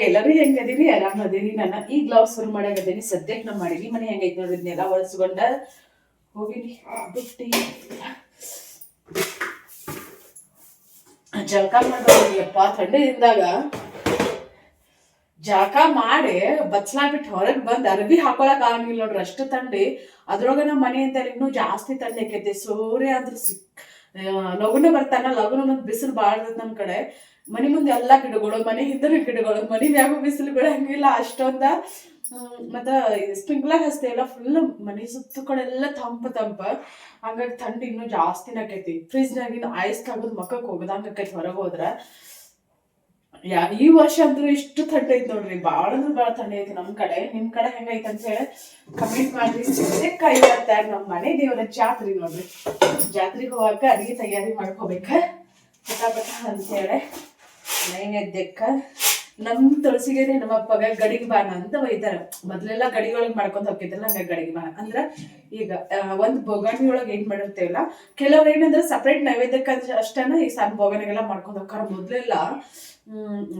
ಎಲ್ಲರೂ ಹೆಂಗದೀನಿ ಆರಾಮದೀನಿ. ನನ್ನ ಈ ಗ್ಲೌಸ್ ಶುರು ಮಾಡಾಗದೀನಿ. ಸದ್ಯಕ್ಕೆ ನಮ್ಮ ಅಡಿಗೆ ಮನೆ ಹೆಂಗೈತಿ ನೋಡ್ರಿ, ಇದನ್ನೆಲ್ಲ ಒರೆಸ್ಕೊಂಡ ಹೋಗಿನಿ. ಬುಟ್ಟಿ ಜಳಕ ಮಾಡೋಯಪ್ಪ ಥಂಡಿದಿಂದಾಗ ಜಳಕ ಮಾಡಿ ಬಚ್ಲಾಬಿಟ್ಟು ಹೊರಗೆ ಬಂದು ಅರಬಿ ಹಾಕೊಳಕ್ ಆಗಂಗಿಲ್ಲ ನೋಡ್ರಿ, ಅಷ್ಟು ಥಂಡಿ. ಅದ್ರೊಳಗ ನಮ್ಮ ಮನೆಯಿಂದ ಇನ್ನೂ ಜಾಸ್ತಿ ಥಂಡಿ ಆಕೈತಿ. ಸೂರ್ಯ ಅಂದ್ರೆ ಲಗುನ ಬರ್ತಾನ, ಲಗುನ ಬಂದು ಬಿಸಿಲು ಬಾಳ ನಮ್ ಕಡೆ. ಮನೆ ಮುಂದೆ ಎಲ್ಲಾ ಗಿಡಗಳು, ಮನೆ ಹಿಂದೆ ಗಿಡಗಳು, ಮನೆ ಮ್ಯಾಗ ಬಿಸಿಲು ಬೀಳಂಗಿಲ್ಲ ಅಷ್ಟೊಂದ. ಮತ್ತ ಸ್ಪ್ರಿಂಕ್ಲರ್ ಹಚ್ತೇವಲ್ಲ, ಫುಲ್ ಮನೆ ಸುತ್ತ ಕಡೆ ಎಲ್ಲ ತಂಪ ಹಂಗಾಗಿ ಥಂಡಿ ಇನ್ನೂ ಜಾಸ್ತಿನ ಆಕೈತಿ. ಫ್ರಿಜ್ನಾಗಿನ ಐಸ್ ತಗದ್ ಮಕ್ಕಕ್ ಹೋಗದಂಗ ಆಕೈತಿ ಹೊರಗೆ ಹೋದ್ರ. ಈ ವರ್ಷ ಅಂದ್ರೂ ಇಷ್ಟು ಥಂಡಿ ಐತಿ ನೋಡ್ರಿ, ಬಾಳ ಅಂದ್ರೆ ಬಾಳ ಥಂಡಿ ಐತಿ ನಮ್ ಕಡೆ. ನಿಮ್ ಕಡೆ ಹೆಂಗೈತೆ ಅಂತ ಹೇಳಿ ಕಮೆಂಟ್ ಮಾಡ್ರಿ. ಇವತ್ತ ನಮ್ಮ ಮನೆ ದೇವರ ಜಾತ್ರೆ ನೋಡ್ರಿ, ಜಾತ್ರೆಗೆ ಹೋಗಾಕ ಅಡಿಗೆ ತಯಾರಿ ಮಾಡ್ಕೋಬೇಕ ಪಟ ಅಂತ ಹೇಳಿ. ನೈವೇದ್ಯಕ್ಕ ನಮ್ ತುಳಸಿಗೆರೆ ನಮ್ಮ ಅಪ್ಪಗ ಗಡಿಗೆ ಬಾಣ ಅಂತ ಒಯ್ತಾರ. ಮೊದ್ಲೆಲ್ಲ ಗಡಿಗೊಳಗ್ ಮಾಡ್ಕೊಂಡ್ ಹೋಗ್ತಿದ್ರಲ್ಲ, ಹಂಗ ಗಡಿಗೆ ಬಾಣ ಅಂದ್ರ ಈಗ ಒಂದ್ ಬೊಗಣಿ ಒಳಗ್ ಏನ್ ಮಾಡಿರ್ತೇವಲ್ಲ, ಕೆಲವ್ರು ಏನಂದ್ರೆ ಸಪ್ರೇಟ್ ನೈವೇದ್ಯಕ್ಕ ಅಷ್ಟನ ಈ ಸಣ್ಣ ಬೊಗಣಿಗೆಲ್ಲ ಮಾಡ್ಕೊಂಡ್ ಹೋಗ್ತಾರ. ಮೊದ್ಲೆಲ್ಲ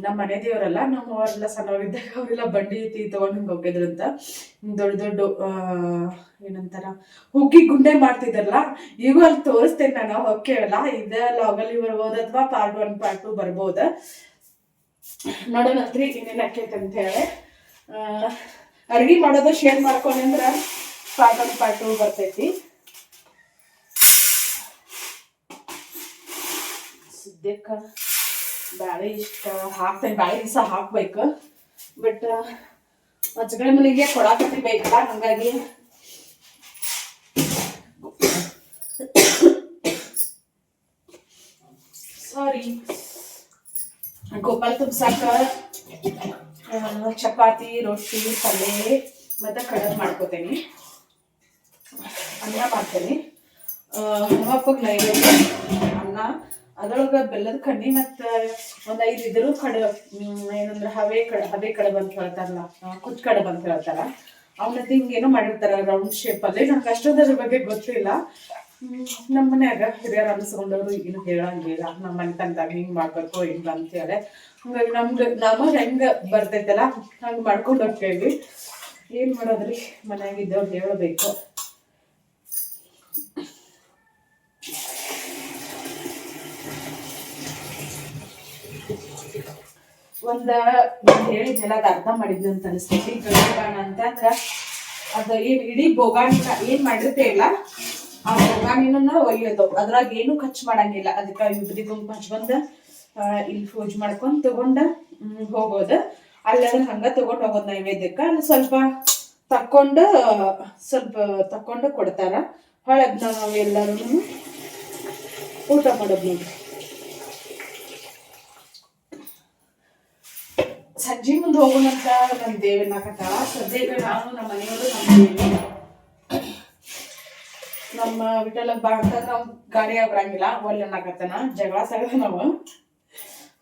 ನಮ್ಮ ಮನೆ ದೇವರಲ್ಲ, ನಮ್ಮವರೆಲ್ಲ ಸಣ್ಣವರಿದ್ದಾಗ ಅವರೆಲ್ಲ ಬಂಡಿ ತಗೊಂಡ್ ಹಿಂಗ್ ಹೋಗಿದ್ರಂತ. ದೊಡ್ಡ ಏನಂತಾರ ಹುಗ್ಗಿ ಗುಂಡೆ ಮಾಡ್ತಿದ್ರಲ್ಲ. ಈಗ ಅಲ್ಲಿ ತೋರಿಸ್ತೇನೆ ನಾನು, ಹೊಕ್ಕೇವಲ್ಲ ಇದ ಲಾಗಲ್ಲಿ ಬರ್ಬೋದು ಅಥವಾ ಪಾರ್ಟ್ 1 ಪಾರ್ಟ್ 2 ಬರ್ಬೋದ. ನೋಡೋಣಂತ್ರಿ ಇನ್ನೇನ್ ಆಕೈತೆ ಅಂತ ಹೇಳಿ. ಅಡ್ಗಿ ಮಾಡೋದು ಶೇರ್ ಮಾಡ್ಕೊಂಡ್ರ ಪಾರ್ಟ್ 1 ಪಾರ್ಟ್ 2 ಬರ್ತೈತಿ. ಸದ್ಯಕ್ಕ ಬ್ಯಾಳಿ ಇಷ್ಟ ಹಾಕ್ತೇನೆ, ಬ್ಯಾಳಿ ದಿವಸ ಹಾಕ್ಬೇಕು. ಬಟ್ ಅಜ್ಜಗಳ ಮನೆಗೆ ಕೊಡಾಕತ್ತಿ ಬೇಕಲ್ಲ, ಹಂಗಾಗಿ ಸಾರಿ. ಗೋಪಾಲ್ ತುಂಬ್ಸಾಕ ಚಪಾತಿ, ರೊಟ್ಟಿ, ಪಲ್ಯ ಮತ್ತೆ ಕಡಬ್ ಮಾಡ್ಕೋತೇನಿ, ಅನ್ನ ಮಾಡ್ತೇನೆ. ನಮ್ಮಪ್ಪಗೆ ನೈವೇದ್ಯ ಅನ್ನ, ಅದ್ರೊಳಗ ಬೆಲ್ಲದ ಕಡ್ಡಿ ಮತ್ತ ಒಂದ್ 5 ಇದ್ರು ಏನಂದ್ರ ಹವೆ ಕಡಬ್ ಅಂತ ಹೇಳ್ತಾರಲ್ಲ, ಕುಚ್ ಕಡಬ್ ಅಂತ ಹೇಳ್ತಾರ. ಅವನದ್ದು ಹಿಂಗೇನೋ ಮಾಡಿರ್ತಾರ ರೌಂಡ್ ಶೇಪ್ ಅಲ್ಲಿ. ನಂಗೆ ಅಷ್ಟೊಂದು ಅದ್ರ ಬಗ್ಗೆ ಗೊತ್ತಿಲ್ಲ. ನಮ್ಮ ಮನ್ಯಾಗ ಹಿರಿಯರು ಅನ್ಸ್ಕೊಂಡವ್ರು ಈಗಿನ ಹೇಳಂಗಿಲ್ಲ, ನಮ್ಮ ಮನೆ ತಂದಾಗ ಹಿಂಗ್ ಮಾಡ್ಬೇಕು ಹಿಂಗ ಅಂತ ಹೇಳಿ. ಹಂಗಾಗಿ ನಮಗ್ ಹೆಂಗ ಬರ್ತೈತಲ್ಲ ಹಂಗ ಮಾಡ್ಕೊಂಡು ಹೋಗ್ತೇವಿ. ಏನ್ ಮಾಡೋದ್ರಿ, ಮನ್ಯಾಗಿದ್ದವ್ರು ಹೇಳಬೇಕು. ಹೇಳಿದ್ನೆಲ್ಲ ಅದ್ ಅರ್ಥ ಮಾಡಿದ್ವಿ ಅಂತ ಅನಿಸ್ತೈತಿ. ಗಡಿಗಾಣ ಅಂತಂದ್ರ ಅದ ಇಡೀ ಬೋಗಾಣಿನ ಏನ್ ಮಾಡಿರ್ತೇವಲ್ಲ, ಆ ಬೋಗಾಣಿನ ಒಯ್ಯೋದು. ಅದ್ರಾಗ ಏನು ಖರ್ಚು ಮಾಡಂಗಿಲ್ಲ. ಅದಕ್ಕ ಯುದ್ರಿ ಗುಂಪು ಹಚ್ಕೊಂಡ ಇಲ್ಲಿ ಪೂಜೆ ಮಾಡ್ಕೊಂಡ್ ತಗೊಂಡ ಹೋಗೋದು. ಅಲ್ಲಿ ಅದನ್ನ ಹಂಗ ತಗೊಂಡ್ ಹೋಗೋದು ನೈವೇದ್ಯಕ್ಕ. ಅಲ್ಲಿ ಸ್ವಲ್ಪ ತಕೊಂಡು ಕೊಡ್ತಾರ. ಹೊಳದ್ ನಾವು ಎಲ್ಲರೂ ಊಟ ಮಾಡೋದು ನೋಡಿ. ಸಂಜೆ ಮುಂದೆ ಹೋಗೋಣಂತ ನಮ್ ದೇವನಾಕತ್ತಾಳ. ಸದ್ಯಕ್ಕೆ ನಾನು ನಮ್ಮ ಮನೆಯವರು ನಮ್ಮ ವಿಠಲ ಬಾ ಅಂತ ನಾವು ಗಾಡಿ ಬರಂಗಿಲ್ಲ, ಒಳ್ಳೆ ನಾಕತ್ತನ ಜಗಳ ಸಗದ. ನಾವು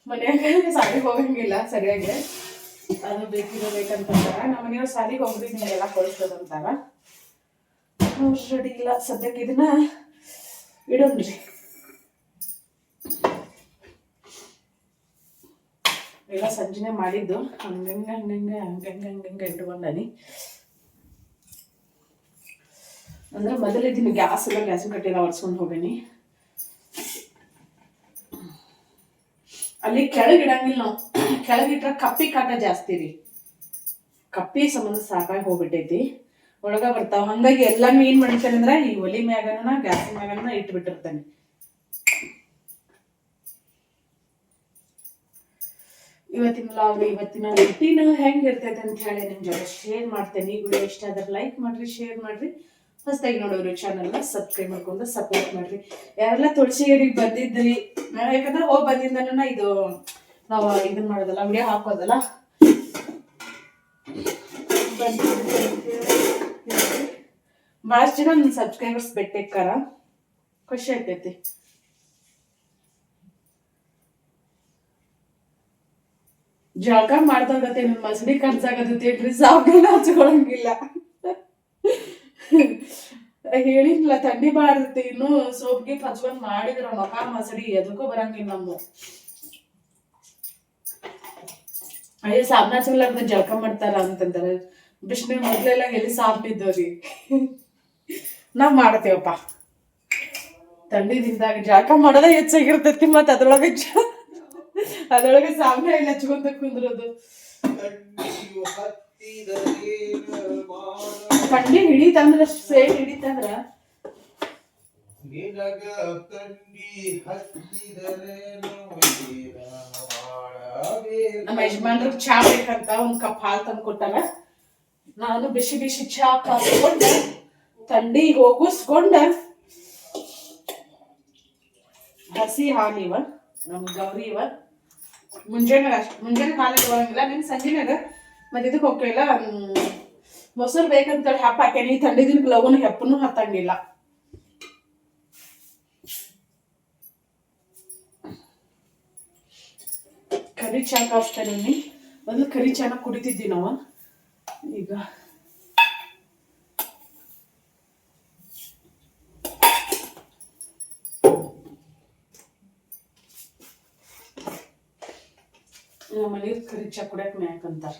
ಮನ್ಯಾಗ ಸಾಲಿಗೆ ಹೋಗಂಗಿಲ್ಲ ಸರಿಯಾಗಿ, ಅದು ಬೇಕಂತಾರ. ನಮ್ಮ ಮನೆಯವ್ರು ಸಾಲಿಗೆ ಹೋಗ್ರಿ ನಿಮಗೆಲ್ಲ ಕಳಿಸ್ತದಂತಾರ. ರೆಡಿ ಇಲ್ಲ ಸದ್ಯಕ್ಕೆ, ಇದನ್ನ ಇಡೋಣ್ರಿ. ಎಲ್ಲ ಸಂಜೆನೆ ಮಾಡಿದ್ದು, ಹಂಗಂಗ ಇಟ್ಕೊಂಡನಿ. ಅಂದ್ರೆ ಮೊದಲಿದ್ದೀನಿ ಗ್ಯಾಸಿನ ಕಟ್ಟೆಲ್ಲ ಒರೆಸ್ಕೊಂಡು ಹೋಗೀನಿ. ಅಲ್ಲಿ ಕೆಳಗಿಡಂಗಿಲ್ಲ ನಾವು, ಕೆಳಗಿಟ್ರ ಕಪ್ಪಿ ಕಾಟ ಜಾಸ್ತಿ ರೀ. ಕಪ್ಪಿ ಸಂಬಂಧ ಸಾಕಾಗಿ ಹೋಗ್ಬಿಟ್ಟೈತಿ, ಒಳಗ ಬರ್ತಾವ. ಹಂಗಾಗಿ ಎಲ್ಲಾನು ಏನ್ ಮಾಡ್ತೇನೆ ಅಂದ್ರೆ ಈ ಒಲಿ ಮ್ಯಾಗನ ಗ್ಯಾಸಿನ ಮ್ಯಾಗನ ಇಟ್ಬಿಟ್ಟಿರ್ತೇನೆ. ಇವತ್ತಿನ ರೂಟೀನ್ ಹೆಂಗಿರ್ತೈತೆ ಅಂತ ಹೇಳಿ ನಿಮ್ ಜೊತೆ ಶೇರ್ ಮಾಡ್ತೇನೆ. ಈ ವಿಡಿಯೋ ಇಷ್ಟ ಆದ್ರೆ ಲೈಕ್ ಮಾಡ್ರಿ, ಶೇರ್ ಮಾಡ್ರಿ. ಹೊಸದಾಗಿ ನೋಡೋರು ಚಾನಲ್ನ ಸಬ್ಸ್ಕ್ರೈಬ್ ಮಾಡ್ಕೊಂಡು ಸಪೋರ್ಟ್ ಮಾಡ್ರಿ. ಯಾರೆಲ್ಲ ತುಳಸಿಗೇರಿಗೆ ಬಂದಿದ್ರಿ, ಯಾಕಂದ್ರೆ ಬಂದಿಂದನ ಇದು ನಾವು ಇದನ್ನ ಮಾಡೋದಲ್ಲ, ವಿಡಿಯೋ ಹಾಕೋದಲ್ಲ. ಬಹಳಷ್ಟು ಜನ ನನ್ನ ಸಬ್ಸ್ಕ್ರೈಬರ್ಸ್ ಬೆಟ್ಟೆಕ್ಕಾರ, ಖುಷಿ ಆಗ್ತೈತಿ. ಜಳಕ ಮಾಡ್ದಾಗತ್ತೆ ನನ್ನ ಮಸಡಿ ಕನ್ಸಾಗತ್ತೇನ್ರಿ, ಸಾಬೂನ ಹಚ್ಕೊಳಂಗಿಲ್ಲ. ಹೇಳಿಲ್ಲ ಥಂಡಿ ಬಾಳತ್ತೆ, ಇನ್ನು ಸೋಪ್ಗೆ ಹಚ್ಕೊಂಡ್ ಮಾಡಿದ್ರ ಮಕ ಮಸಡಿ ಎದಕ್ಕೂ ಬರಂಗಿಲ್ಲ. ನಮ್ಮ ಅಯ್ಯೋ ಸಾಬನ ಹಚ್ಚಿರ್ಲಾರ್ದ ಜಳಕ ಮಾಡ್ತಾರ ಅಂತಂತಾರೆ. ಬಿಸಿನೀರ್ ಮೊದ್ಲೆಲ್ಲ ಎಲ್ಲಿ ಸಾಬ್ ಇದ್ದವ್ರಿ. ನಾವ್ ಮಾಡ್ತೇವಪ್ಪ. ಥಂಡಿ ದಿನದಾಗ ಜಳಕ ಮಾಡೋದೇ ಹೆಚ್ಚಾಗಿರ್ತೈತಿ, ಮತ್ತೆ ಅದ್ರೊಳಗೆ ಸಾಬನ ಎಲ್ಲ ಹಚ್ಕೊಂತ ಕುಂದ್ರೋದು. ಥಂಡಿ ಹಿಡಿತಂದ್ರ ಸೇಡ್ ಹಿಡಿತಂದ್ರ ನಮ್ಮ ಯಜಮಾನ್ರು ಚಾ ಬೇಕಂತ ಒಂದ್ ಕಪ್ ಹಾಲು ತಂದು ಕೊಟ್ಟಾರ. ನಾನು ಬಿಸಿ ಬಿಸಿ ಚಾ ಕಾಸ್ಕೊಂಡ ಥಂಡಿ ಹೋಗಿಸ್ಕೊಂಡ ಹಸಿ ಹಾಲಿವ ನಮ್ ಗೌರಿ ಇವ ಮುಂಜಾನೆ ಕಾಲೇಜ್ ಹೋಗಂಗಿಲ್ಲ, ನಿನ್ ಸಂಜೆನಾಗ ಮತ್ತೆ ಇದಕ್ಕೆ ಹೋಗ್ತಿಲ್ಲ. ಮೊಸರು ಬೇಕಂತೇಳಿ ಹೆಪ್ಪ ಹಾಕೇನಿ. ಥಂಡಿ ದಿನಕ್ಕೆ ಲಗುನ ಹೆಪ್ಪನು ಹತ್ತಂಗಿಲ್ಲ. ಕರಿ ಚಾ ಕಾಸ್ತೇನೆ. ಮೊದಲು ಕರಿ ಚಾನ ಕುಡಿತಿದ್ವಿ ನಾವು. ಈಗ ನಮ್ಮ ಮನೆಗೆ ಕರಿ ಚಾ ಕುಡಿಯಕ್ ಮ್ಯಾಕಂತಾರ.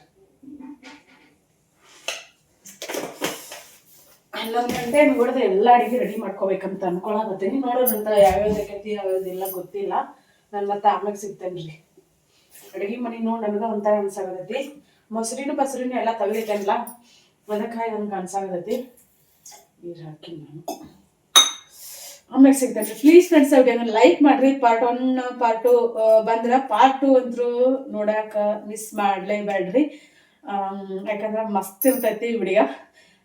11 ಗಂಟೆ ನೋಡಿದ್ರೆ ಎಲ್ಲ ಅಡಿಗೆ ರೆಡಿ ಮಾಡ್ಕೋಬೇಕಂತ ಅನ್ಕೊಳಕತ್ತೀನಿ. ನೋಡೋದಂತ ಯಾವ್ಯಾವ್ದು ಆಕೈತಿ ಯಾವ್ಯಾವ್ದೆಲ್ಲ ಗೊತ್ತಿಲ್ಲ. ನಾನು ಮತ್ತೆ ಆಮ್ಯಾಗ ಸಿಗ್ತೇನ್ರಿ. ಅಡಿಗೆ ಮನೆ ನೋಡಿ ನನಗ ಒಂಥರ ಅನ್ಸಾಗತೈತಿ. ಮೊಸರಿನ ಬಸರಿನ ಎಲ್ಲ ತಗಲಿಟ್ಟಲ್ಲ, ಅದಕ್ಕಾಗಿ ನನ್ಗೆ ಅನ್ಸಾಗತೈತಿ. ನೀರು ಹಾಕಿ ನಾನು ಆಮ್ಯಾಗ ಸಿಗ್ತೇನ್ರಿ. ಪ್ಲೀಸ್ ಫ್ರೆಂಡ್ಸ್ ಅವ್ರಿಗೆ ಲೈಕ್ ಮಾಡ್ರಿ. ಪಾರ್ಟ್ 1 ಪಾರ್ಟ್ 2 ಬಂದ್ರ ಪಾರ್ಟ್ 2 ಅಂತೂ ನೋಡಾಕ ಮಿಸ್ ಮಾಡ್ಲೇಬೇಡ್ರಿ. ಯಾಕಂದ್ರೆ ಮಸ್ತ್ ಇರ್ತೈತಿ ವಿಡಿಯೋ.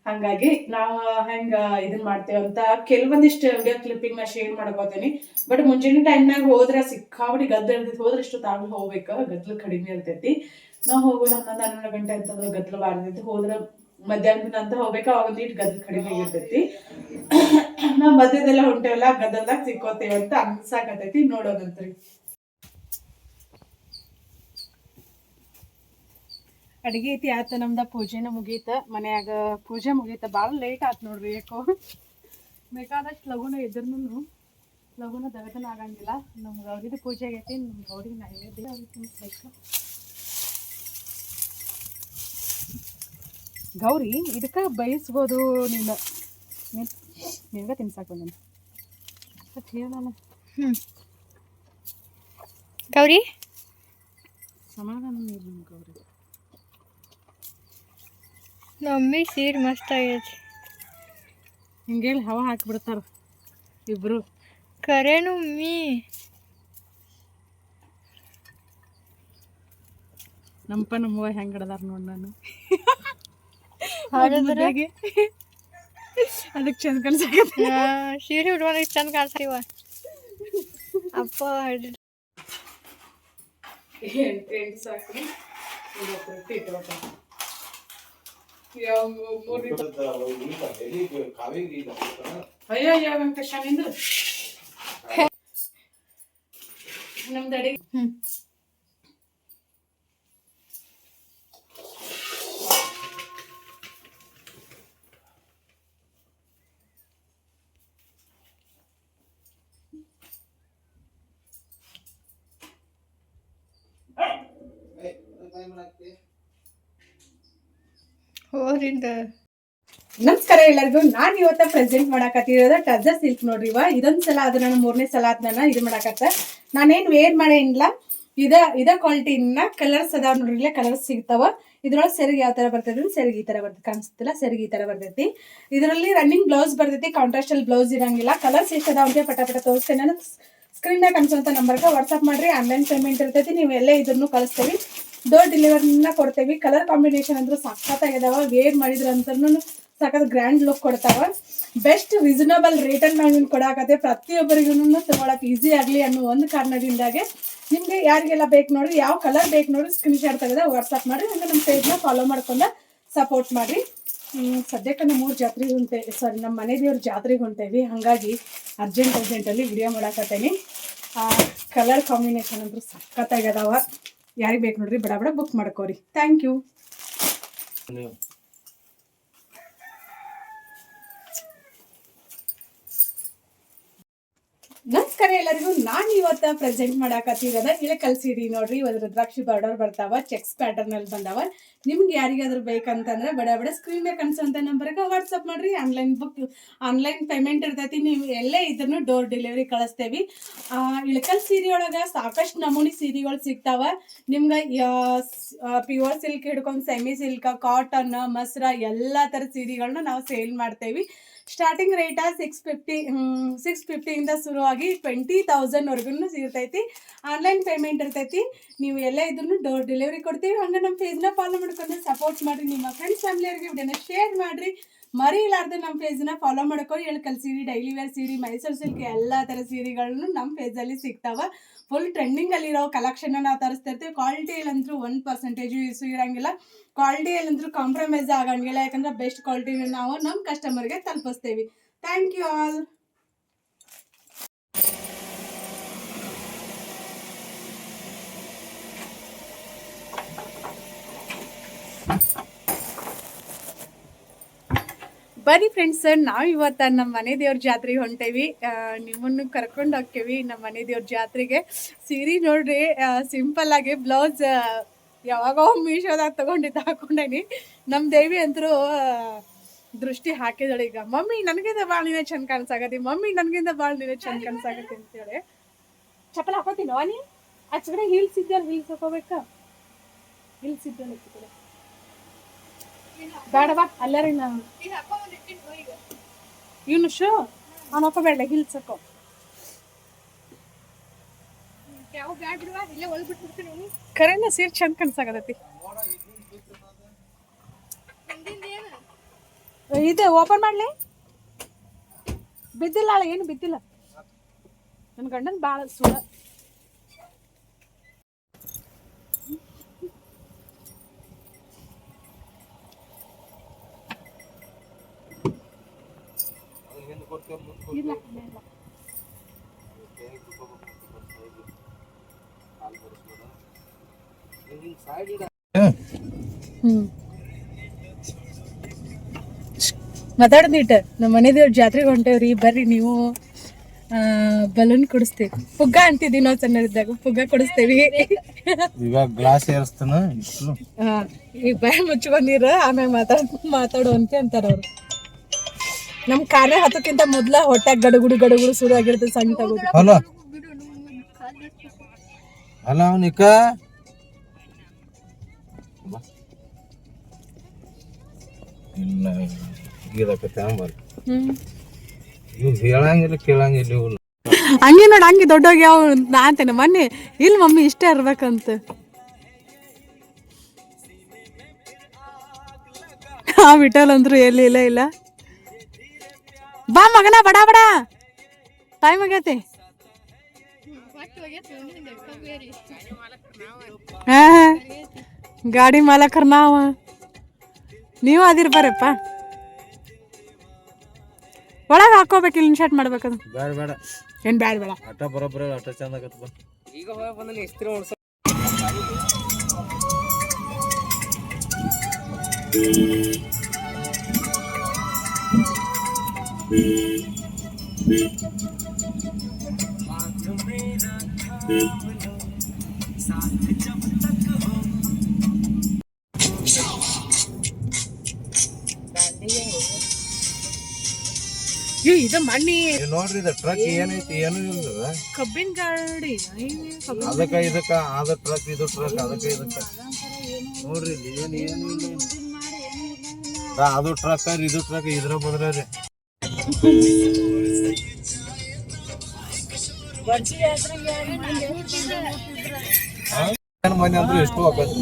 ಹಂಗಾಗಿ ನಾವು ಹೆಂಗ ಇದನ್ ಮಾಡ್ತೇವೆ ಅಂತ ಕೆಲವೊಂದಿಷ್ಟು ವಿಡಿಯೋ ಕ್ಲಿಪ್ಪಿಂಗ್ ನಾ ಶೇರ್ ಮಾಡ್ಕೋತೀನಿ. ಬಟ್ ಮುಂಜಾನೆ ಟೈಮ್ನಾಗ ಹೋದ್ರೆ ಸಿಕ್ಕಾಬಿಡಿ ಗದ್ದಲ ಇರ್ತೈತಿ. ಹೋದ್ರೆ ಇಷ್ಟು ತಾವು ಹೋಗ್ಬೇಕು, ಗದ್ದಲು ಕಡಿಮೆ ಇರ್ತೈತಿ. ನಾವು ಹೋಗೋದು 11-12 ಗಂಟೆ ಅಂತಂದ್ರೆ ಗದ್ದಲು ಬಾರ್ತೈತಿ. ಹೋದ್ರೆ ಮಧ್ಯಾಹ್ನದ ನಂತರ ಹೋಗ್ಬೇಕು, ಅವಾಗ ನೀಟ್ ಗದ್ದಲು ಕಡಿಮೆ ಇರ್ತೈತಿ. ನಾವ್ ಮಧ್ಯದೆಲ್ಲ ಹೊಂಟೇವಲ್ಲ, ಗದ್ದಲ್ದಾಗ ಸಿಕ್ಕೋತೇವೆ ಅಂತ ಅನ್ಸಾಕತೈತಿ. ನೋಡೋದಂತ್ರಿ. ಅಡಿಗೆ ಐತಿ ಆತ, ನಮ್ದ ಪೂಜೆನ ಮುಗೀತ. ಮನ್ಯಾಗ ಪೂಜೆ ಮುಗೀತ. ಭಾಳ ಲೇಟ್ ಆತ್ ನೋಡ್ರಿ. ಯಾಕೋ ಬೇಕಾದಷ್ಟು ಲಗುನ ಇದ್ರೂ ಲಗುನ ದಗದನ ಆಗಂಗಿಲ್ಲ. ನಮ್ಮ ಗೌರಿದು ಪೂಜೆ ಆಗೈತಿ. ನಮ್ಮ ಗೌರಿಗೆ ನೈವೇದ್ಯ ತಿನ್ಸ್ಬೇಕು. ಗೌರಿ ಇದಕ್ಕೆ ಬಯಸ್ಬೋದು. ನಿನ್ಗ ತಿನ್ಸಾಕ ಬಂದ ನಾನು. ಗೌರಿ ಸಮಾಧಾನ ನೀರು ಗೌರಿ. ಮಮ್ಮಿ ಸೀರೆ ಮಸ್ತ್ ಆಗೈತಿ. ಹಿಂಗೇಳಿ ಹವಾ ಹಾಕಿಬಿಡ್ತಾರ ಇಬ್ರು. ಕರೇನು ಮಮ್ಮಿ. ನಮ್ಮವ್ವ ಹೆಂಗ್ ಹಿಡ್ದಾರ ನೋಡಿ. ನಾನು ಅದಕ್ಕೆ ಚಂದ ಕಾಣಿಸಾಕತ್ತಿ. ಸೀರೆ ಉಡ್ಕೊಂಡು ಚಂದ ಕಾಣಿಸ್ತೀವ. ಅಪ್ಪ ಎಂಟು ಸಾಕ್ರಿ. ಅಯ್ಯೋ ಅಯ್ಯೋ ವೆಂಕಟೇಶ ನಿಂದು ನಮ್ದು ಅಡಿಗೆ. ನಮಸ್ಕಾರ ಎಲ್ಲರಿಗೂ. ನಾನು ಇವತ್ತ ಪ್ರೆಸೆಂಟ್ ಮಾಡಾಕತ್ತಿರೋದು ಟಜರ್ ಸಿಲ್ಕ್ ನೋಡ್ರಿ. ಇದೊಂದ್ ಸಲ ಅದು ನಾನು 3ನೇ ಸಲ ಅದನ್ನ ಇದು ಮಾಡಾಕತ್ತ. ನಾನೇನು ವೇರ್ ಮಾಡೇನಿಲ್ಲ. ಇದ ಕ್ವಾಲಿಟಿನ ಕಲರ್ಸ್ ಅದಾವ ನೋಡ್ರಿ. ಇಲ್ಲೇ ಕಲರ್ಸ್ ಸಿಗ್ತಾವ. ಇದ್ರೊಳಗೆ ಸೆರಗಿ ಯಾವ ತರ ಬರ್ತೈತಿ, ಸೆರಗಿ ಈ ತರ ಬರ್ತೈತಿ. ಕಾಣಿಸ್ತಿಲ್ಲ, ಸೆರಗಿ ಈ ತರ ಬರ್ತೈತಿ. ಇದರಲ್ಲಿ ರನ್ನಿಂಗ್ ಬ್ಲೌಸ್ ಬರ್ತೈತಿ. ಕಾಂಟ್ರಾಸ್ಟ್ ಅಲ್ಲಿ ಬ್ಲೌಸ್ ಇರಂಗಿಲ್ಲ. ಕಲರ್ಸ್ ಎಷ್ಟು ಅದಾವ ಅಂತ ಪಟ ತೋರಿಸ್ತೇನೆ. ನಾನು ಸ್ಕ್ರೀನ್ ನಾಗ ಕಾಣಿಸುವಂತ ನಂಬರ್ಗೆ ವಾಟ್ಸ್ಆಪ್ ಮಾಡ್ರಿ. ಆನ್ಲೈನ್ ಪೇಮೆಂಟ್ ಇರ್ತೈತಿ. ನೀವು ಎಲ್ಲೇ ಇದನ್ನು ಕಳಿಸ್ತೇವಿ. ಡೋರ್ ಡೆಲಿವರಿನ ಕೊಡ್ತೇವಿ. ಕಲರ್ ಕಾಂಬಿನೇಷನ್ ಅಂದ್ರೂ ಸಖತ್ತಾಗಿದಾವ. ವೇರ್ ಮಾಡಿದ್ರ ಅಂತೂ ಸಖತ್ ಗ್ರ್ಯಾಂಡ್ ಲುಕ್ ಕೊಡ್ತಾವ. ಬೆಸ್ಟ್ ರೀಸನಬಲ್ ರೇಟಲ್ಲಿ ನಾನು ಕೊಡಾಕತ್ತೆ. ಪ್ರತಿಯೊಬ್ಬರಿಗೂ ತಗೊಳಕ್ ಈಸಿ ಆಗಲಿ ಅನ್ನೋ ಒಂದು ಕಾರಣದಿಂದಾಗೆ ನಿಮ್ಗೆ ಯಾರಿಗೆಲ್ಲ ಬೇಕು ನೋಡ್ರಿ, ಯಾವ ಕಲರ್ ಬೇಕು ನೋಡ್ರಿ, ಸ್ಕ್ರೀನ್ ಶಾಟ್ ತೆಗೆದ ವಾಟ್ಸ್ಆಪ್ ಮಾಡ್ರಿ. ಹಂಗೆ ನಮ್ಮ ಪೇಜ್ನ ಫಾಲೋ ಮಾಡ್ಕೊಂಡ ಸಪೋರ್ಟ್ ಮಾಡ್ರಿ. ಸದ್ಯಕ್ಕೆ ನಮ್ಮ ಊರು ಜಾತ್ರೆಗೆ ಹೊಂಟೇವಿ. ಸಾರಿ, ನಮ್ಮ ಮನೆ ದೇವ್ರ ಜಾತ್ರೆಗೆ ಹೊಂಟೇವಿ. ಹಾಗಾಗಿ ಅರ್ಜೆಂಟಲ್ಲಿ ವಿಡಿಯೋ ಮಾಡಾಕತ್ತೇನೆ. ಕಲರ್ ಕಾಂಬಿನೇಷನ್ ಅಂತೂ ಸಖತ್ತಾಗದಾವ. ಯಾರಿಗೆ ಬೇಕು ನೋಡ್ರಿ ಬಡ ಬಡ ಬುಕ್ ಮಾಡ್ಕೋರಿ. Thank you. ನಮಸ್ಕಾರ ಎಲ್ಲರಿಗೂ. ನಾನು ಇವತ್ತು ಪ್ರೆಸೆಂಟ್ ಮಾಡಾಕತ್ತಿರೋದ ಇಳಕಲ್ ಸೀರೆ ನೋಡ್ರಿ. ಇವತ್ತು ರುದ್ರಾಕ್ಷಿ ಬಾರ್ಡರ್ ಬರ್ತಾವ, ಚೆಕ್ಸ್ ಪ್ಯಾಟರ್ನ್ ಅಲ್ಲಿ ಬಂದಾವ. ನಿಮ್ಗೆ ಯಾರಿಗಾದ್ರೂ ಬೇಕಂತಂದ್ರೆ ಬಡ ಬಡ ಸ್ಕ್ರೀನ್ ಮೇಲೆ ಕಾಣಿಸುವಂತ ನಂಬರ್ಗೆ ವಾಟ್ಸಪ್ ಮಾಡ್ರಿ. ಆನ್ಲೈನ್ ಪೇಮೆಂಟ್ ಇರ್ತೈತಿ. ನೀವು ಎಲ್ಲೇ ಇದನ್ನು ಡೋರ್ ಡೆಲಿವರಿ ಕಳಿಸ್ತೇವಿ. ಇಳಕಲ್ ಸೀರೆ ಒಳಗ ಸಾಕಷ್ಟು ನಮೂನಿ ಸೀರೆಗಳು ಸಿಗ್ತಾವ. ನಿಮ್ಗೆ ಪ್ಯೂರ್ ಸಿಲ್ಕ್ ಹಿಡ್ಕೊಂಡು ಸೆಮಿ ಸಿಲ್ಕ್, ಕಾಟನ್, ಮಸ್ರ ಎಲ್ಲಾ ತರ ಸೀರೆಗಳನ್ನ ನಾವು ಸೇಲ್ ಮಾಡ್ತೇವಿ. ಸ್ಟಾರ್ಟಿಂಗ್ ರೇಟ 650 ಇಂದ ಶುರುವಾಗಿ 20,000 ವರ್ಗು ಇರ್ತೈತಿ. ಆನ್ಲೈನ್ ಪೇಮೆಂಟ್ ಇರ್ತೈತಿ. ನೀವು ಎಲ್ಲ ಇದನ್ನು ಡೋರ್ ಡೆಲಿವರಿ ಕೊಡ್ತೀವಿ. ಹಂಗೆ ನಮ್ಮ ಪೇಜ್ನ ಫಾಲೋ ಮಾಡ್ಕೊಂಡು ಸಪೋರ್ಟ್ ಮಾಡಿರಿ. ನಿಮ್ಮ ಫ್ರೆಂಡ್ಸ್ ಫ್ಯಾಮಿಲಿಯವ್ರಿಗೆ ವಿಡಿಯೋನ ಶೇರ್ ಮಾಡಿರಿ. ಮರಿಲಾರ್ದೆ ನಮ್ಮ ಪೇಜ್ನ ಫಾಲೋ ಮಾಡ್ಕೊಂಡು ಇಳಕಲ್ ಸೀರೆ, ಡೈಲಿ ವೇರ್ ಸೀರೆ, ಮೈಸೂರು ಸಿಲ್ಕ್ ಎಲ್ಲ ಥರ ಸೀರೆಗಳನ್ನು ನಮ್ಮ ಪೇಜಲ್ಲಿ ಸಿಗ್ತಾವ. ಫುಲ್ ಟ್ರೆಂಡಿಂಗಲ್ಲಿರೋ ಕಲೆಕ್ಷನ್ ನಾವು ತರಿಸ್ತಿರ್ತೀವಿ. ಕ್ವಾಲಿಟಿಯಲ್ಲಂತೂ 1% ಇಶ್ಯೂ ಇರೋಂಗಿಲ್ಲ. ಕ್ವಾಲಿಟಿಯಲ್ಲಂತೂ ಕಾಂಪ್ರಮೈಸ್ ಆಗಂಗಿಲ್ಲ. ಯಾಕಂದ್ರೆ ಬೆಸ್ಟ್ ಕ್ವಾಲಿಟಿನ ನಾವು ನಮ್ಮ ಕಸ್ಟಮರ್ಗೆ ತಲುಪಿಸ್ತೀವಿ. Thank you all. ಬನ್ನಿ ಫ್ರೆಂಡ್ಸ್, ನಾವು ಇವತ್ತು ನಮ್ಮ ಮನೆ ದೇವ್ರ ಜಾತ್ರೆಗೆ ಹೊಂಟೇವಿ. ನಿಮ್ಮನ್ನು ಕರ್ಕೊಂಡು ಹೋಗ್ತೇವಿ ನಮ್ಮ ಮನೆ ದೇವ್ರ ಜಾತ್ರೆಗೆ. ಸೀರೆ ನೋಡ್ರಿ, ಸಿಂಪಲ್ ಆಗಿ ಬ್ಲೌಸ್ ಯಾವಾಗೋ ಮೀಶೋದಾಗ ತಗೊಂಡಿದ್ದು ಹಾಕೊಂಡೇನಿ. ನಮ್ಮ ದೇವಿ ಅಂತರೂ ದೃಷ್ಟಿ ಹಾಕಿದಳು. ಈಗ ಮಮ್ಮಿ ನನಗಿಂತ ಭಾಳ ನೀನೇ ಚಂದ ಕಾಣಿಸಾಕತ್ತಿ, ಮಮ್ಮಿ ನನಗಿಂತ ಭಾಳ ನೀನೇ ಚಂದ ಕಾಣಿಸಾಕತ್ತಿ ಅಂತೇಳಿ ಚಪ್ಪಲ್ ಹಾಕೋತೀನೋ ನೀ ಆಚೆ ಹೀಲ್ಸ್ ಇದ್ದ ಹೀಲ್ಸ್ ಹಾಕೋಬೇಕಾ? ಹೀಲ್ಸ್ ಇದ್ದ ಬೇಡ ಬಾ ಅಲ್ಲರಿ. ನಾನು ಇವನು ಶೋ ಅವ್ನು ಹಾಕೋಬೇಡ, ಹೀಲ್ಸ್ ಹಾಕೋ. ಕರೆನ ಸೀರೆ ಚಂದ ಕಾಣಿಸಾಕತ್ತೈತಿ. ಇದು ಓಪನ್ ಮಾಡ್ಲಿ? ಬಿದ್ದಿಲ್ಲ, ಏನು ಬಿದ್ದಿಲ್ಲ. ನನ್ನ ಗಂಡನ್ ಭಾಳ ಸುಳ. ಮಾತಾಡ್ದಿಟ್ಟ ನಮ್ಮ ಮನೆ ದೇವ್ರ ಜಾತ್ರೆಗೆ ಹೊಂಟೇವ್ರಿ. ಬರ್ರಿ ನೀವು. ಬಲೂನ್ ಕೊಡಿಸ್ತೇವಿ. ಪುಗ್ಗ ಅಂತಿದ್ದೀವಿ ನಾವು ಸಣ್ಣರಿದ್ದಾಗ. ಪುಗ್ಗ ಕೊಡಿಸ್ತೇವಿ. ಇವಾಗ ಗ್ಲಾಸ್ ಏರಿಸ್ತಾನ. ಈಗ ಬಾಯಿ ಮುಚ್ಕೊಂಡಿರ, ಆಮ್ಯಾಗ ಮಾತಾಡುವಂತೆ ಅಂತಾರ ಅವ್ರು. ನಮ್ ಕಾರ್ಯ ಹತ್ತಕ್ಕಿಂತ ಮೊದ್ಲ ಹೊಟ್ಯಾಗ ಗಡುಗುಡು ಶುರು ಆಗಿರ್ತದೆ. ಸಣ್ಣ ತಗೋದು ಅಲ್ಲ ಅವನಿಕ ಇಲ್ಲ ಇವ್ ಹೇಳಂಗಿಲ್ಲ ಕೇಳಂಗಿಲ್ಲ. ಇವ್ ಹಂಗೆ ನೋಡ, ಹಂಗೆ ದೊಡ್ಡೋಗಿ ಯಾವ ನಾ ಅಂತೇನೆ ಮೊನ್ನೆ. ಇಲ್ಲ ಮಮ್ಮಿ ಇಷ್ಟೇ ಇರ್ಬೇಕಂತ. ವಿಠಲ್ ಅಂದ್ರು ಎಲ್ಲಿ ಇಲ್ಲ. ಬಾ ಮಗನ, ಬಡ ಬಡ ಟೈಮ್ ಆಗೈತಿ. ಹಾ ಗಾಡಿ ಮಾಲಕರ್ ನಾವ, ನೀವು ಅದಿರ್ ಬರಪ್ಪ. ಒಳಗೆ ಹಾಕೋಬೇಕು, ಇಲ್ಲಿ ಶರ್ಟ್ ಮಾಡ್ಬೇಕದು. ಬೇಡ ಬೇಡ, ಏನ್ ಬ್ಯಾಡ ಬೇಡ. ಅಟ ಬರೋಬ್ಬರ ಅಟ ಚಂದ ಆಗತ್ತ. ಈಗ ಹೋಗಿ ಬಂದ ಇಸ್ತ್ರಿ ಹೊಡ್ಸ. ಇದು ಮಣ್ಣಿ ನೋಡ್ರಿ, ಇದು ಟ್ರಕ್ ಏನೈತಿ ಏನು ಇಲ್ಲ. ಕಬ್ಬಿನ ಗಾಡಿ ಅದಕ್ಕ ಇದಕ್ಕ ಅದ ಟ್ರಕ್, ಇದು ಟ್ರಕ್, ಅದಕ್ಕ ಇದಕ್ಕ ನೋಡ್ರಿ. ಏನು ಇಲ್ಲ. ಅದು ಟ್ರಕ್ ಇದು ಟ್ರಕ್, ಇದ್ರ ಬದ್ರಿ ಮನೆ ಅಂದ್ರೆ ಎಷ್ಟು ಆಕತಿ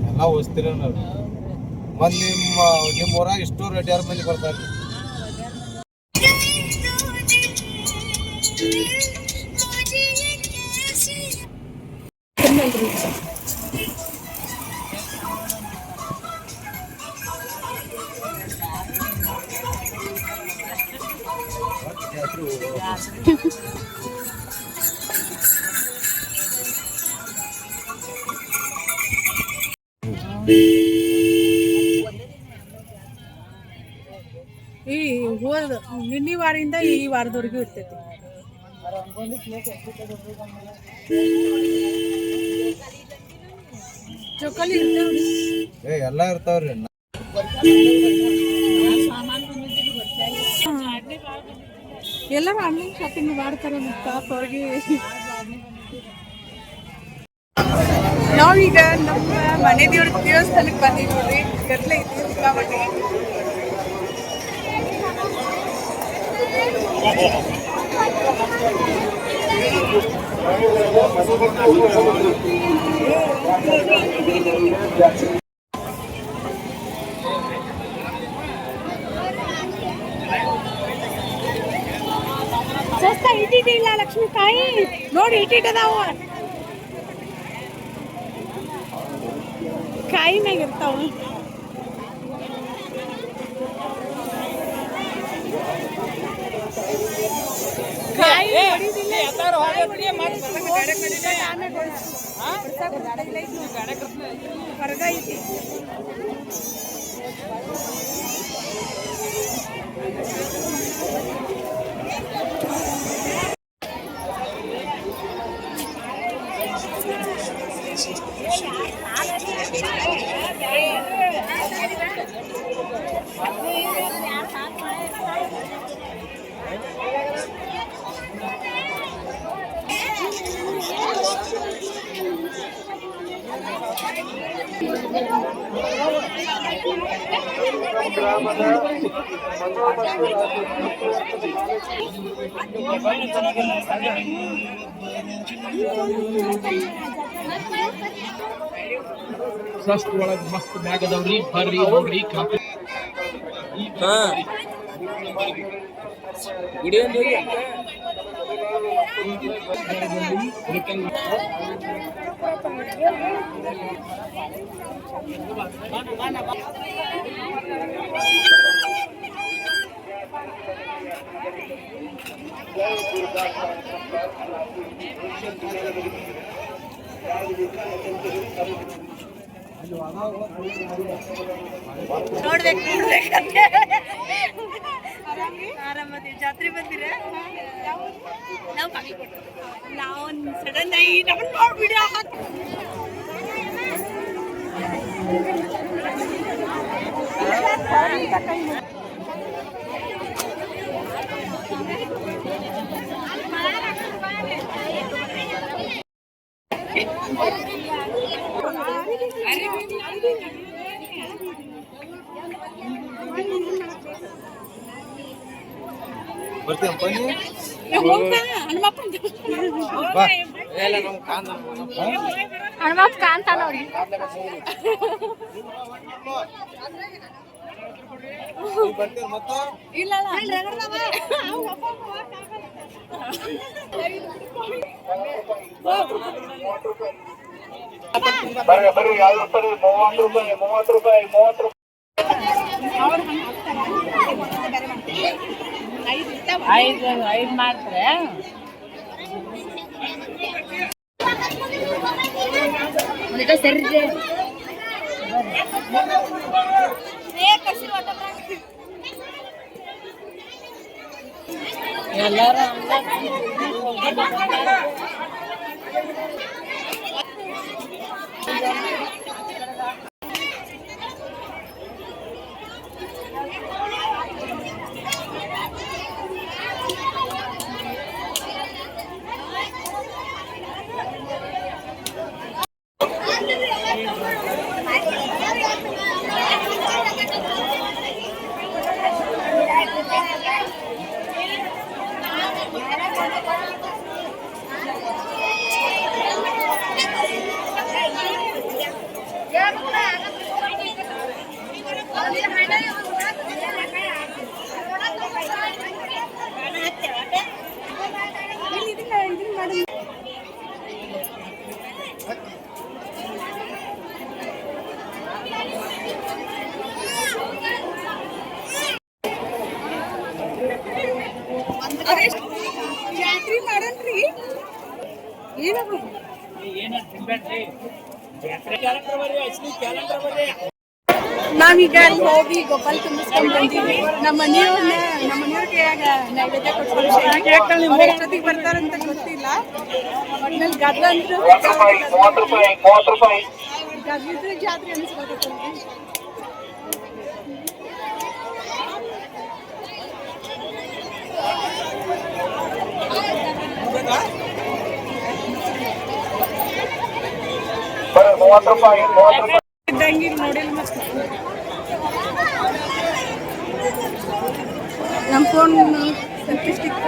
ಎಲ್ಲ ವಸ್ತಿರ. ಮಂದಿ ನಿಮ್ಮ ಊರಾಗ ಎಷ್ಟು ರೆಡ್ಯಾರ ಮಂದಿ ಬರ್ತಾರೆ. ಈ ಹೋದ ನಿನ್ನೆ ವಾರದಿಂದ ಈ ವಾರದವರೆಗೂ ಇರ್ತೈತಿ. ಚೊಕ್ಕಲಿ ಇರ್ತಾವ್ರಿ ಎಲ್ಲ ಇರ್ತಾವ್ರಿ. ಎಲ್ಲರೂ ಆನ್ಲೈನ್ ಶಾಪಿಂಗ್ ಮಾಡ್ತಾರೆ ಟಾಪ್ ಅವ್ರಿಗೆ. ನಾವೀಗ ನಮ್ಮ ಮನೆ ದೇವ್ರ ದೇವಸ್ಥಾನಕ್ಕೆ ಬಂದಿದ್ದೀವಿ. ಗದ್ಲೆ ಐತಿ ಸಿಕ್ಕಾಪಟ್ಟೆ. ಸ್ವಸ್ಥ ಇಟ್ಟಿದ್ದಿಲ್ಲ ಲಕ್ಷ್ಮಿ ತಾಯಿ ನೋಡಿ ಇಟ್ಟಿಟ್ಟದಾವ ಕಾಯಿ ಮ್ಯಾಗ ಇರ್ತಾವ. ಹೊರಗ ಐತಿ ಫಸ್ಟ್ ಒಳಗೆ ಮಸ್ತ್ ಬ್ಯಾಗ್ ಅದಾವ್ರಿ ಬರ್ರಿ ನೋಡ್ರಿ ನೋಡ್ಬೇಕಂತೆ ಆರಾಮದಿ ಜಾತ್ರೆ ಬಂದಿರ ನಾವು ಸಡನ್ ಆಗಿ ನಮ್ಮನ್ನ ನೋಡಿ ವಿಡಿಯೋ ಹಾಕಿ ಹನುಮಪ್ಪ ಕಾಂತ ನೋಡಿ ಇಲ್ಲ ಐದು ಮಾಡ್ತಾರೆ. ಸರಿ ಎಲ್ಲರೂ ಜಾತ್ರೆ ಮಾಡನ್ರಿ ಏನ ತಿನ್ಬೇಡ್ರಿ ಜಾತ್ರೆ ಕ್ಯಾಲೆಂಡರ್ ಬರ್ರಿ ಅಶ್ಲಿ ಕ್ಯಾಲೆಂಡರ್ ಬರ್ರಿ ನಾವೀಗ ಅಲ್ಲಿ ಹೋಗಿ ಗೋಪಾಲ್ ತುಂಬಿಸ್ಕೊಂಡ್ ಬಂದೀವಿ. ನಮ್ಮ ಮನೆಯವ್ರಿಗೆ ನೈವೇದ್ಯ ಕೊಡ್ತಾರೆ. ಎಷ್ಟೊತ್ತಿಗೆ ಬರ್ತಾರಂತ ಗೊತ್ತಿಲ್ಲ. ಒಟ್ನಲ್ಲಿ ಗದ್ಲ ಅಂದ್ರೆ ಗದ್ಲಿದ್ರೆ ಜಾತ್ರೆ ಅನ್ಸ್ಕೊತೈತೆ. ಇದ್ದಂಗೆ ನೋಡಿಲ್ಲ ಮತ್ತೆ ನಮ್ಮ ಫೋನ್ ಸೆಲ್ಫಿ ಸ್ಟಿಕ್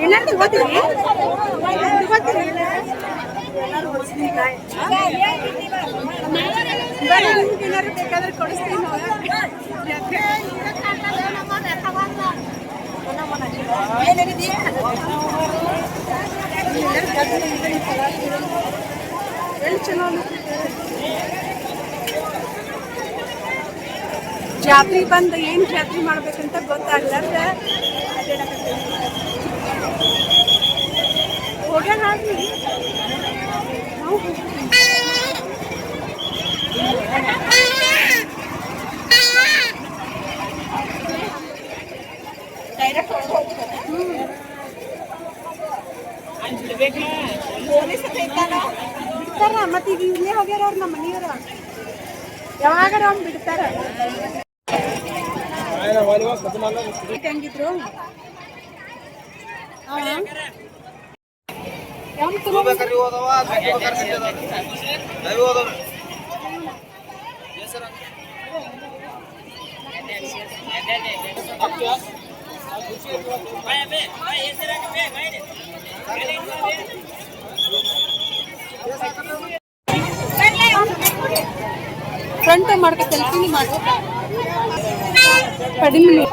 ಏನಂತ ಗೊತ್ತೀರಿ ಏನಾದ್ರು ಬೇಕಾದ್ರೆ ಕೊಡಿಸ್ತೀವಿ ನಾವು. ಜಾತ್ರೆ ಬಂದು ಏನು ಜಾತ್ರೆ ಮಾಡ್ಬೇಕಂತ ಗೊತ್ತಾಗ್ಲಾರ್ದ ಹೋಗ್ಯಾರ ನಾವು ಬಿಡ್ತಾರ. ಮತ್ತೆ ಈಗ ಇಲ್ಲೇ ಹೋಗ್ಯಾರ ಅವ್ರು ನಮ್ಮ ಮನೆಯವ್ರ. ಯಾವಾಗಾರ ಅವ್ನು ಬಿಡ್ತಾರ. ಹೆಂಗಿದ್ರು ಫ್ರಂಟ್ ಮಾಡ್ಕೊ ಸೆಲ್ಫಿನಿ ಮಾಡು ಕಡಿಮೆ.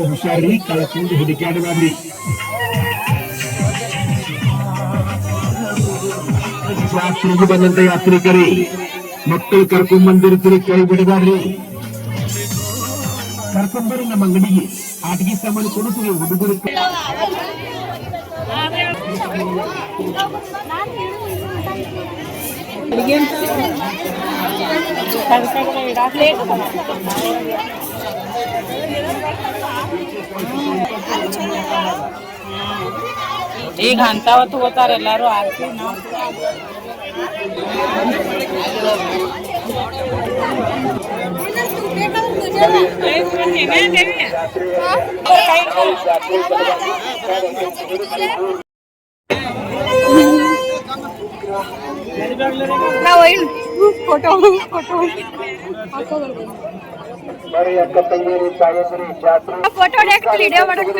ಹುಷಾರಿ ಕಳ್ಕೊಂಡು ಹುಡುಕಾಡಬಾರ್ರಿ. ಜಾತ್ರೆಗೆ ಬಂದಂತ ಯಾತ್ರಿಕರಿ ಮಕ್ಕಳು ಕರ್ಕೊಂಡ್ ಬಂದಿರ್ತೀರಿ, ಕೈ ಬಿಡಬಾರ್ರಿ. ಕರ್ಕೊಂಡ್ಬರ್ರಿ ನಮ್ಮ ಅಂಗಡಿಗೆ, ಆಟಿಕೆ ಸಾಮಾನು ಕೊಡಿಸ್ರಿ ಹುಡುಗರು. ಈಗ ಅಂತವತ್ತು ಹೋಗ್ತಾರ ಎಲ್ಲಾರು ಆರ್ತಿ ನಾವು ಫೋಟೋ ವಿಡಿಯೋ ಮಾಡಕ್ಕೆ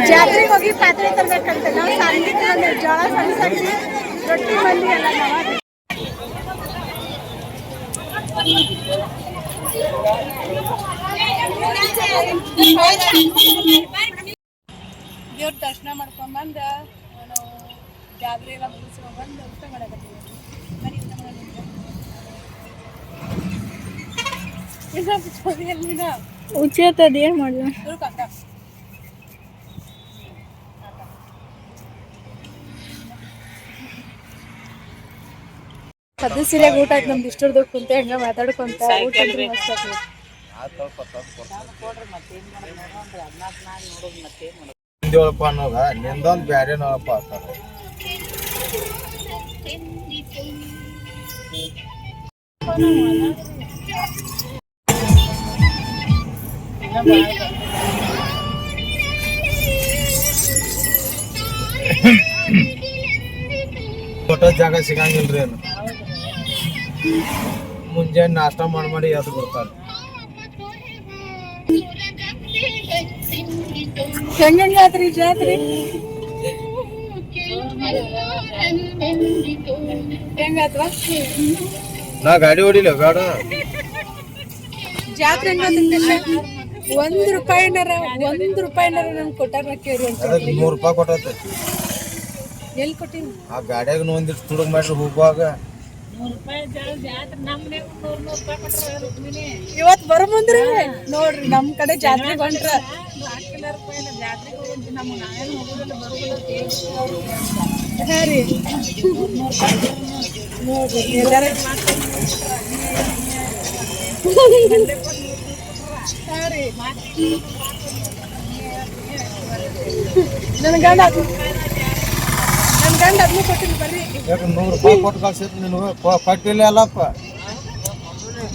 ಜಾತ್ರೆಗೆ ಹೋಗಿ ಪಾತ್ರೆ ತರ್ಬೇಕಂತ ನಾವು ಸಾಂಗಿದ್ರೆ ಜೋಳ ಸಣ್ಣ ರೊಟ್ಟಿ ಮಂದಿ ಎಲ್ಲ ದೇವ್ರ ದರ್ಶನ ಮಾಡ್ಕೊಂಡ್ಬಂದು ನಾವು ಜಾತ್ರೆ ಎಲ್ಲ ಮುಗಿಸ್ಕೊಂಡ್ಬಂದು ಊಟ ಮಾಡಕತ್ತೀವಿ. ಬರೀ ಊಟ ಮಾಡೋದು ಉಚ್ಚೇತದ ಏನ್ ಮಾಡ್ಲ ಅದು ಸೀರೆಗೆ ಊಟ ಆಯ್ತು ನಮ್ದು ಇಷ್ಟೊಂದು ಕುಂತೆ ಹಂಗ ಮಾತಾಡ್ಕೊಂತ ಊಟ ಅಂದ್ರೆ ಮಸ್ತ್ ಆಗ್ತದೆ. ಹಿಂದಿಯೊಳಪ್ಪ ಅನ್ನೋದ ನಿಂದೊಂದು ಬ್ಯಾರೆ ನೋಡಪ್ಪ ಆತಾರ. ಫೋಟೋ ಜಾಗ ಸಿಗಂಗಿಲ್ರಿ ಅದು. ಮುಂಜಾನೆ ನಾಷ್ಟ ಮಾಡಿ ಎದ್ದು ಬರ್ತಾರೆ. ಹೆಂಗಾತ್ರಿ ಜಾತ್ರೆ ಹೆಂಗಾತ್ವ ನಾ ಗಾಡಿ ಹೊಡಿಲ್ಲ ಬೇಡ. ಜಾತ್ರೆ ₹1 ನಮ್ಗೆ ಕೊಟ್ಟಾರ ಕೇಳಿ ಅದಕ್ಕೆ ₹100 ಕೊಟ್ಟೈತೆ. ಎಲ್ಲಿ ಕೊಟ್ಟಿನಿ ಆ ಗಾಡಿಯಾಗ ಒಂದಿಷ್ಟು ತುಡುಗ್ ಮಾಡ್ರಿ ಹೋಗುವಾಗ. ಇವತ್ ಬರೋ ಮುಂದ್ರಿ ನೋಡ್ರಿ ನಮ್ ಕಡೆ ಜಾತ್ರೆ ಬಂದ್ರ ಹಾ ರೀ ನೋಡ್ರಿ ಎಲ್ಲಾರ ಹಾ ರೀ ನನ್ ಗಂಡ ಅದನ್ನ ಕೊಟ್ಟಿನಿ ಬರ್ರಿ. ಯಾಕೆ ₹100 ಕೊಟ್ಟು ಕಳ್ಸಿತ್ತು ನಿನಗೆ ಕೊಟ್ಟಿಲ್ಲ ಅಲ್ಲಪ್ಪ.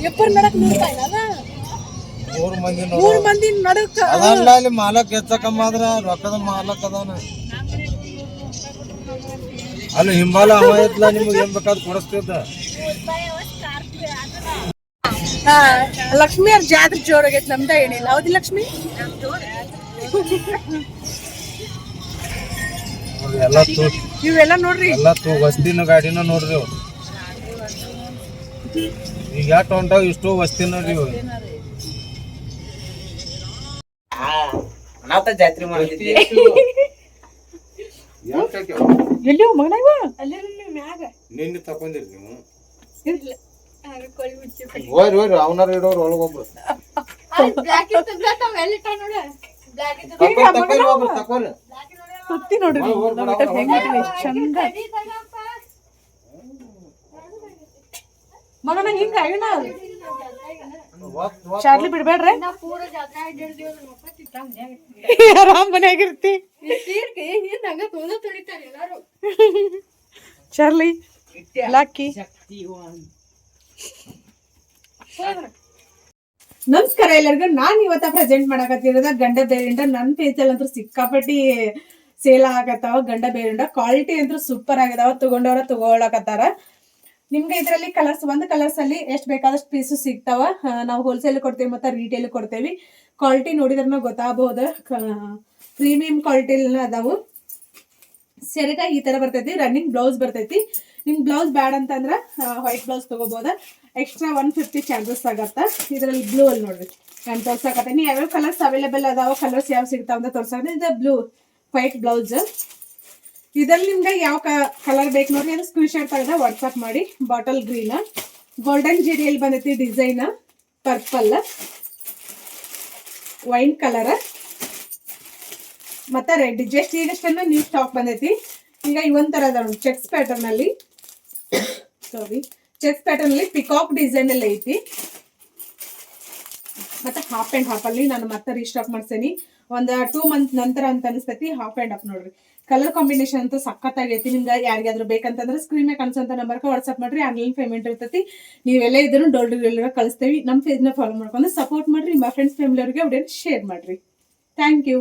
ಎಪ್ಪರ್ ನಡಕ್ ₹100 ಅದ 3 ಮಂದಿ 3 ಮಂದಿ ನಡಕ್ ಅದಲ್ಲ ಅಲ್ಲಿ ಮಾಲಕ್ ಹೆಚ್ಚಕಮ್ಮ ಆದ್ರ ರೊಕ್ಕದ ಮಾಲಕ್ ಅದಾನ. ಅಲ್ಲಿ ಹಿಂಬಾಲ ಅವ ಇದ್ಲ ನಿಮ್ಗೆ ಏನ್ ಬೇಕಾದ್ ಕೊಡಿಸ್ತಿದ್ದ. ಲಕ್ಷ್ಮಿ ಅವ್ರ ಜಾತ್ರೆ ಜೋರಾಗೈತಿ ನಮ್ದ ಏನಿಲ್ಲ ಹೌದಿ ಲಕ್ಷ್ಮಿ ಇವೆಲ್ಲ ನೋಡ್ರಿ ಎಲ್ಲ ವಸ್ತಿನ ಗಾಡಿನ ನೋಡ್ರಿ ಅವ್. ಈಗ ಎಷ್ಟು ಹೊಂಟಾವ್ ಇಷ್ಟು ವಸ್ತಿ ನೋಡ್ರಿ ಇವು. ಜಾತ್ರೆ ಮಾಡಿದ್ವಿ ಎಲ್ಲಿ ಮಗನ ಇವ ನಿನ್ನೆ ತಕೊಂಡಿರಿ ನೀವು. ಹೋಯ್ರಿ ಅವನಾರ ಇಡೋರು ಒಳಗೊಬ್ರು ತಕೋರಿ. ಸುತ್ತಿ ನೋಡ್ರಿ ಎಷ್ಟ್ ಚಂದ ಮಗನ ಹಿಂಗ ಅಯ್ಯಣ ಚಾರ್ಲಿ ಬಿಡ್ಬೇಡ್ರಿ ಆರಾಮ್ ಮನ್ಯಾಗಿರ್ತಿ ಚಾರ್ಲಿ ಲಾಕಿ. ನಮಸ್ಕಾರ ಎಲ್ಲರಿಗೂ. ನಾನ್ ಇವತ್ತ ಪ್ರೆಸೆಂಟ್ ಮಾಡಕತ್ತಿರೋದ ಗಂಡ ಬೇರಿಂಡ. ನನ್ ಫೇಸಲ್ ಅಂತೂ ಸಿಕ್ಕಾಪಟ್ಟಿ ಸೇಲ್ ಆಗತ್ತಾವ ಗಂಡ ಬೇರಿಂಡ. ಕ್ವಾಲಿಟಿ ಅಂತೂ ಸೂಪರ್ ಆಗಿದಾವ. ತಗೊಂಡವ್ರ ತಗೊಳಕತ್ತಾರ. ನಿಮ್ಗೆ ಇದರಲ್ಲಿ ಒಂದು ಕಲರ್ಸ್ ಅಲ್ಲಿ ಎಷ್ಟು ಬೇಕಾದಷ್ಟು ಪೀಸು ಸಿಗ್ತಾವ. ನಾವು ಹೋಲ್ಸೇಲ್ ಕೊಡ್ತೇವಿ ಮತ್ತೆ ರಿಟೇಲ್ ಕೊಡ್ತೇವಿ. ಕ್ವಾಲಿಟಿ ನೋಡಿದ್ರನ್ನ ಗೊತ್ತಾಗಬಹುದು. ಪ್ರೀಮಿಯಂ ಕ್ವಾಲಿಟಿ ಅದಾವು. ಸೆರೆಗ ಈ ತರ ಬರ್ತೈತಿ. ರನ್ನಿಂಗ್ ಬ್ಲೌಸ್ ಬರ್ತೈತಿ. ನಿಮ್ ಬ್ಲೌಸ್ ಬ್ಯಾಡ ಅಂತಂದ್ರ ವೈಟ್ ಬ್ಲೌಸ್ ತಗೋಬಹುದ. ಎಕ್ಸ್ಟ್ರಾ 150 ಚಾರ್ಜಸ್ ಆಗತ್ತ. ಇದರಲ್ಲಿ ಬ್ಲೂ ಅಲ್ಲಿ ನೋಡ್ರಿ ನಾನು ತೋರ್ಸಾಕತ್ತೀನಿ. ಯಾವ್ಯಾವ ಕಲರ್ಸ್ ಅವೈಲೇಬಲ್ ಅದಾವ, ಕಲರ್ಸ್ ಯಾವ ಸಿಗ್ತಾವ ಅಂತ ತೋರ್ಸಾಕ. ಇದು ಬ್ಲೂ ವೈಟ್ ಬ್ಲೌಸ್. ಇದ್ರಲ್ಲಿ ನಿಮ್ಗೆ ಯಾವ ಕಲರ್ ಬೇಕು ನೋಡ್ರಿ ಅದು ಸ್ಕ್ರೀನ್ ಶಾಟ್ ತೆಗೆದ ವಾಟ್ಸ್ಆಪ್ ಮಾಡಿ. ಬಾಟಲ್ ಗ್ರೀನ್, ಗೋಲ್ಡನ್ ಜೆರಿಯಲ್ಲಿ ಬಂದೈತಿ ಡಿಸೈನ್, ಪರ್ಪಲ್, ವೈನ್ ಕಲರ್ ಮತ್ತೆ ರೆಡ್. ಜಸ್ಟ್ ಈಗಷ್ಟನ್ನ ನ್ಯೂ ಸ್ಟಾಕ್ ಬಂದೈತಿ. ಈಗ ಇವೊಂಥರ ಅದ ಚೆಕ್ಸ್ ಪ್ಯಾಟರ್ನ್ ಅಲ್ಲಿ, ಚೆಕ್ಸ್ ಪ್ಯಾಟರ್ನ್ ಅಲ್ಲಿ ಪಿಕಾಕ್ ಡಿಸೈನ್ ಅಲ್ಲಿ ಐತಿ. ಮತ್ತೆ ಹಾಫ್ ಅಂಡ್ ಹಾಫ್ ಅಲ್ಲಿ ನಾನು ಮತ್ತೆ ರೀಸ್ಟಾಕ್ ಮಾಡ್ಸೇನಿ. ಒಂದ್ 2 ಮಂತ್ ನಂತರ ಅಂತ ಅನಿಸ್ತೈತಿ. ಹಾಫ್ ಅಂಡ್ ಹಾಫ್ ನೋಡ್ರಿ. ಕಲರ್ ಕಾಂಬಿನೇಷನ್ ಅಂತೂ ಸಖತ್ತಾಗೈತಿ. ನಿಮ್ಗೆ ಯಾರಿಗಾದ್ರೂ ಬೇಕಂತಂದ್ರೆ ಸ್ಕ್ರೀನ್ ಮೇಲೆ ಕಾಣಿಸೋಂತ ನಂಬರ್ಗೆ ವಾಟ್ಸ್ಆಪ್ ಮಾಡ್ರಿ. ಆನ್ಲೈನ್ ಪೇಮೆಂಟ್ ಇರ್ತೈತಿ. ನೀವೆಲ್ಲ ಇದ್ರು ಡೋರ್ ಡೆಲಿವರಿ ಕಳಿಸ್ತೇವಿ. ನಮ್ಮ ಪೇಜ್ನ ಫಾಲೋ ಮಾಡ್ಕೊಂಡು ಸಪೋರ್ಟ್ ಮಾಡ್ರಿ. ನಿಮ್ಮ ಫ್ರೆಂಡ್ಸ್ ಫ್ಯಾಮಿಲಿ ಅವರಿಗೆ ವಿಡಿಯೋ ಶೇರ್ ಮಾಡ್ರಿ. Thank you.